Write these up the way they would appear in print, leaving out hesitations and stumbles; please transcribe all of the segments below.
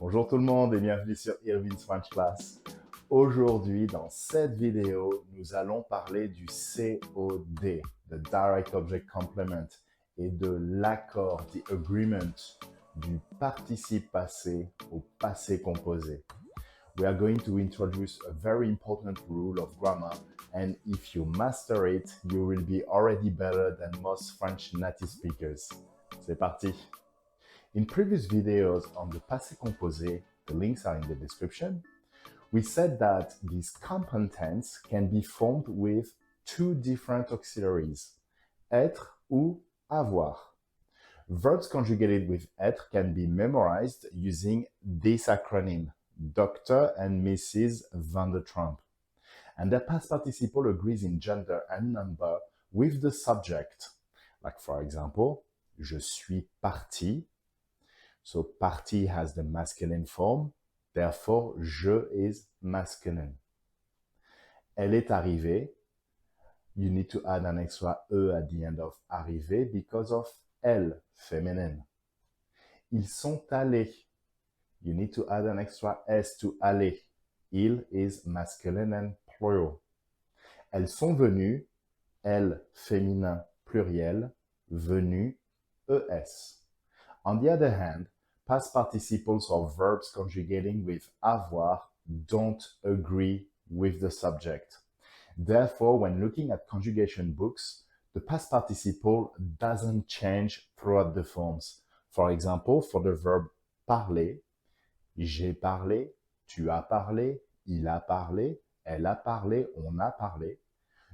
Bonjour tout le monde et bienvenue sur Irwin's French Class. Aujourd'hui, dans cette vidéo, nous allons parler du COD, the Direct Object Complement, et de l'accord, the agreement, du participe passé au passé composé. We are going to introduce a very important rule of grammar, and if you master it, you will be already better than most French native speakers. C'est parti! In previous videos on the Passé Composé, the links are in the description, we said that these compound tense can be formed with two different auxiliaries, êTRE ou AVOIR. Verbs conjugated with êTRE can be memorized using this acronym, Dr. and Mrs. Van der Trump. And their past participle agrees in gender and number with the subject. Like for example, je suis parti. So parti has the masculine form, therefore je is masculine. Elle est arrivée. You need to add an extra e at the end of arrivée because of elle, feminine. Ils sont allés. You need to add an extra s to aller. Il is masculine and plural. Elles sont venues. Elles, féminin, pluriel. Venu, es. On the other hand, past participles of verbs conjugating with avoir don't agree with the subject. Therefore, when looking at conjugation books, the past participle doesn't change throughout the forms. For example, for the verb parler, j'ai parlé, tu as parlé, il a parlé, elle a parlé, on a parlé,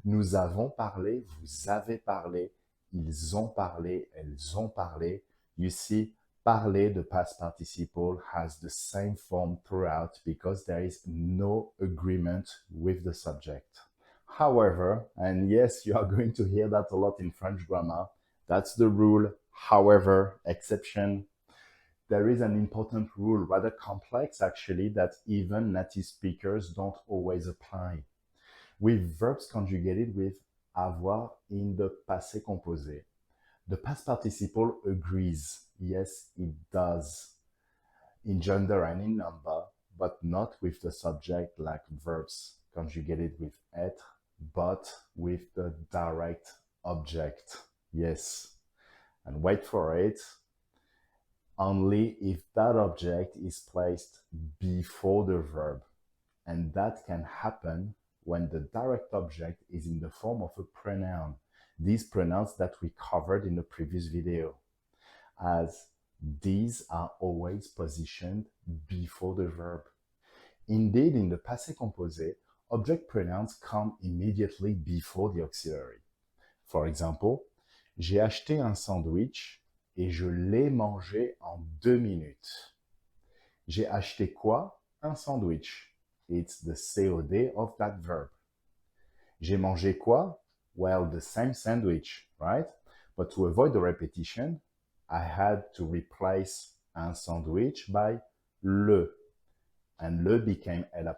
nous avons parlé, vous avez parlé, ils ont parlé, elles ont parlé. You see, parler, the past participle, has the same form throughout because there is no agreement with the subject. However, and yes, you are going to hear that a lot in French grammar, that's the rule, however, exception. There is an important rule, rather complex actually, that even native speakers don't always apply. With verbs conjugated with avoir in the passé composé, the past participle agrees. Yes, it does. In gender and in number, but not with the subject like verbs conjugated with êTRE, but with the direct object. Yes. And wait for it. Only if that object is placed before the verb. And that can happen when the direct object is in the form of a pronoun. These pronouns that we covered in the previous video, as these are always positioned before the verb. Indeed, in the passé composé, object pronouns come immediately before the auxiliary. For example, j'ai acheté un sandwich et je l'ai mangé en 2 minutes. J'ai acheté quoi? Un sandwich. It's the COD of that verb. J'ai mangé quoi? Well, the same sandwich, right? But to avoid the repetition, I had to replace un sandwich by le. And le became L'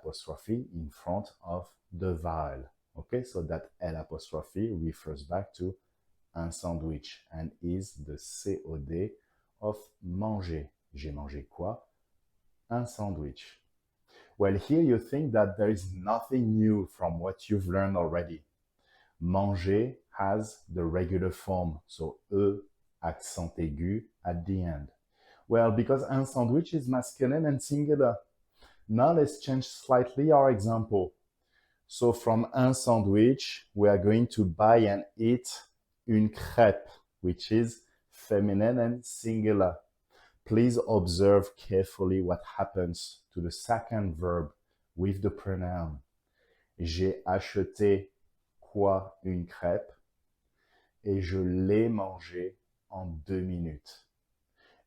in front of the vowel. Okay, so that L' refers back to un sandwich and is the COD of manger. J'ai mangé quoi? Un sandwich. Well, here you think that there is nothing new from what you've learned already. Manger has the regular form, so E, accent aigu at the end. Well, because un sandwich is masculine and singular. Now let's change slightly our example. So from un sandwich, we are going to buy and eat une crêpe, which is feminine and singular. Please observe carefully what happens to the second verb with the pronoun. J'ai acheté quoi? Une crêpe. Et je l'ai mangé en 2 minutes.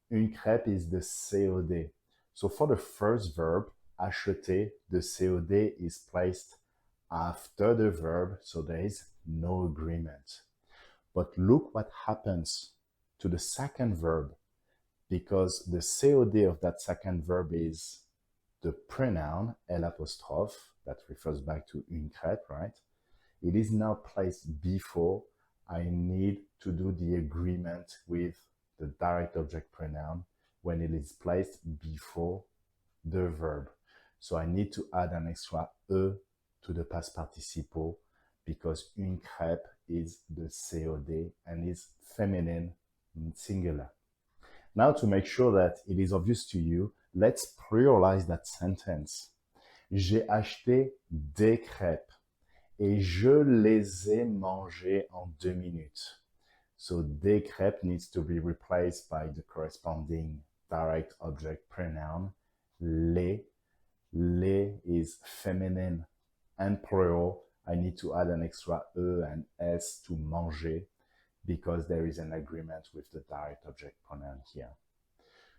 Une crêpe is the COD. So for the first verb, acheter, the COD is placed after the verb, so there is no agreement. But look what happens to the second verb, because the COD of that second verb is the pronoun L' that refers back to une crêpe, right? It is now placed before. I need to do the agreement with the direct object pronoun when it is placed before the verb. So I need to add an extra E to the past participle because une crêpe is the COD and is feminine singular. Now, to make sure that it is obvious to you, let's pluralize that sentence. J'ai acheté des crêpes et je les ai mangées en 2 minutes. So des crêpes needs to be replaced by the corresponding direct object pronoun. Les. Les is feminine and plural. I need to add an extra E and S to manger because there is an agreement with the direct object pronoun here.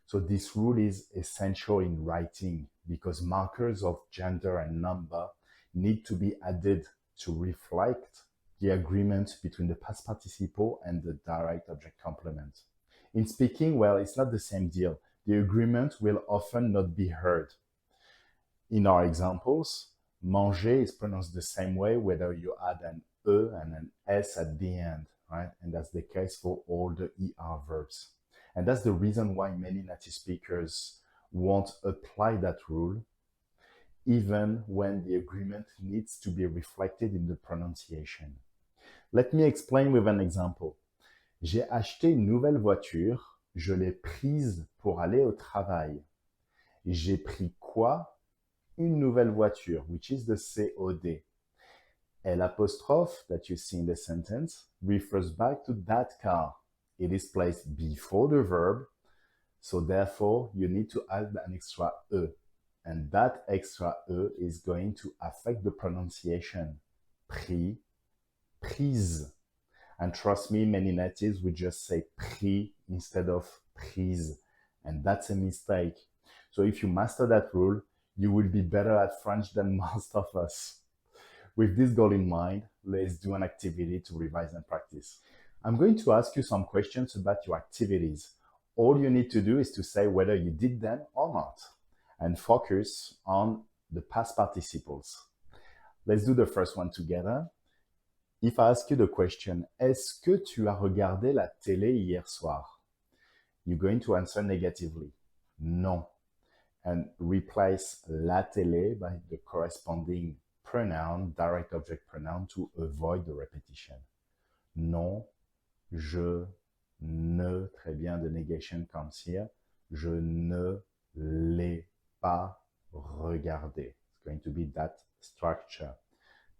So this rule is essential in writing because markers of gender and number need to be added to reflect the agreement between the past participle and the direct object complement. In speaking, well, it's not the same deal. The agreement will often not be heard. In our examples, manger is pronounced the same way whether you add an E and an S at the end, right? And that's the case for all the ER verbs. And that's the reason why many native speakers won't apply that rule, even when the agreement needs to be reflected in the pronunciation. Let me explain with an example. J'ai acheté une nouvelle voiture, je l'ai prise pour aller au travail. J'ai pris quoi? Une nouvelle voiture, which is the COD. L'apostrophe that you see in the sentence refers back to that car. It is placed before the verb, so therefore you need to add an extra E. And that extra E is going to affect the pronunciation. Pris, prise. And trust me, many natives would just say pris instead of prise. And that's a mistake. So if you master that rule, you will be better at French than most of us. With this goal in mind, let's do an activity to revise and practice. I'm going to ask you some questions about your activities. All you need to do is to say whether you did them or not, and focus on the past participles. Let's do the first one together. If I ask you the question, est-ce que tu as regardé la télé hier soir? You're going to answer negatively. Non. And replace la télé by the corresponding pronoun, direct object pronoun, to avoid the repetition. Non, je ne, très bien, the negation comes here. Je ne l'ai pas regardé. It's going to be that structure.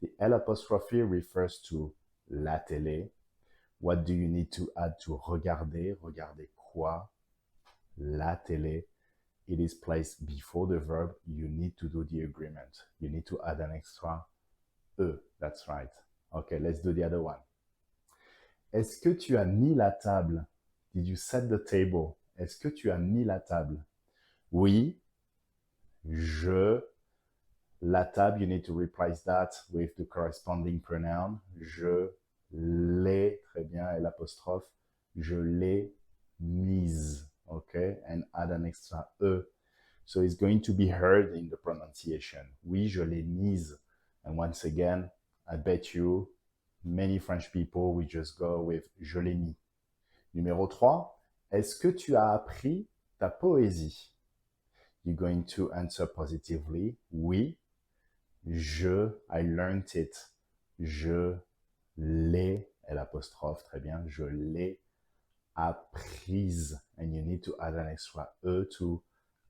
The L apostrophe refers to la télé. What do you need to add to regarder? Regarder quoi? La télé. It is placed before the verb. You need to do the agreement. You need to add an extra E. That's right. Okay, let's do the other one. Est-ce que tu as mis la table? Did you set the table? Est-ce que tu as mis la table? Oui, je. La table, you need to replace that with the corresponding pronoun. Je l'ai, très bien, et l'apostrophe. Je l'ai mise, okay? And add an extra E. So it's going to be heard in the pronunciation. Oui, je l'ai mise. And once again, I bet you, many French people will just go with je l'ai mis. Numéro 3, est-ce que tu as appris ta poésie? You're going to answer positively. Oui, I learned it. Je l'ai, l'apostrophe, très bien, je l'ai apprise. And you need to add an extra E to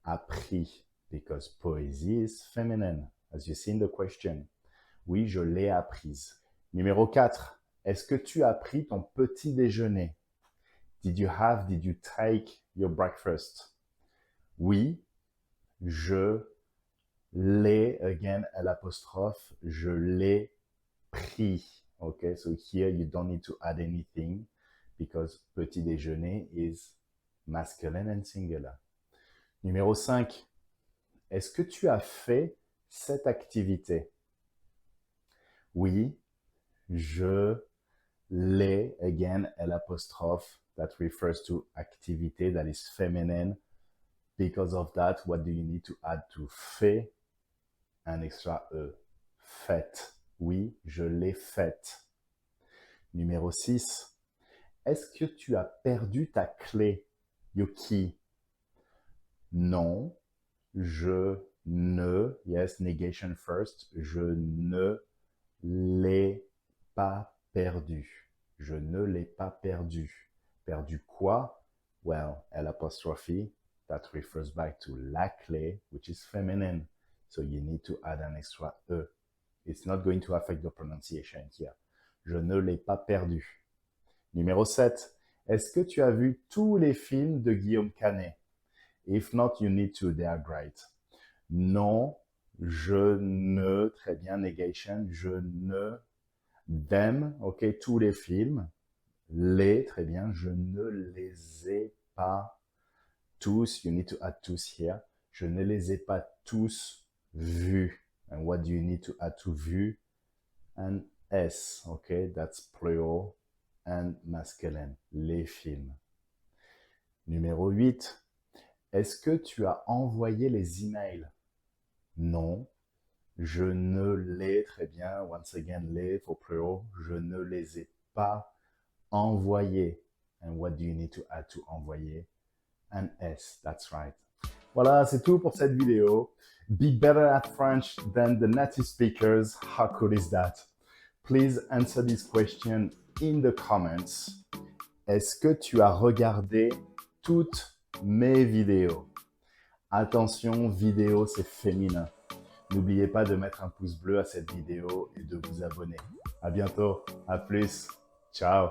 appris, because poésie is feminine, as you see in the question. Oui, je l'ai apprise. Numéro 4, est-ce que tu as pris ton petit déjeuner? Did you take your breakfast? Oui, je l'ai, again, l'apostrophe, je l'ai pris. Okay, so here you don't need to add anything because petit déjeuner is masculine and singular. Numéro 5, est-ce que tu as fait cette activité? Oui, je l'ai, again, l'apostrophe, that refers to activité, that is feminine. Because of that, what do you need to add to fait? Un extra E. Faite. Oui, je l'ai faite. Numéro 6. Est-ce que tu as perdu ta clé? Your key. Non, Je ne, yes, negation first, je ne l'ai pas perdu. Je ne l'ai pas perdu. Perdu quoi? Well, l'apostrophe, that refers back to la clé, which is feminine. So you need to add an extra E. It's not going to affect the pronunciation here. Je ne l'ai pas perdu. Numéro 7. Est-ce que tu as vu tous les films de Guillaume Canet? If not, you need to, they are great. Non, je ne, très bien, negation, je ne, them, ok, tous les films, les, très bien, je ne les ai pas tous, you need to add tous here, je ne les ai pas tous vus. And what do you need to add to vu? An S, ok, that's plural and masculine, les films. Numéro 8. Est-ce que tu as envoyé les emails? Non, je ne les, très bien, once again, les for plural, je ne les ai pas envoyés. And what do you need to add to envoyer? An S, that's right. Voilà, c'est tout pour cette vidéo. Be better at French than the native speakers. How cool is that? Please answer this question in the comments. Est-ce que tu as regardé toutes mes vidéos? Attention, vidéo, c'est féminin. N'oubliez pas de mettre un pouce bleu à cette vidéo et de vous abonner. À bientôt, à plus, ciao.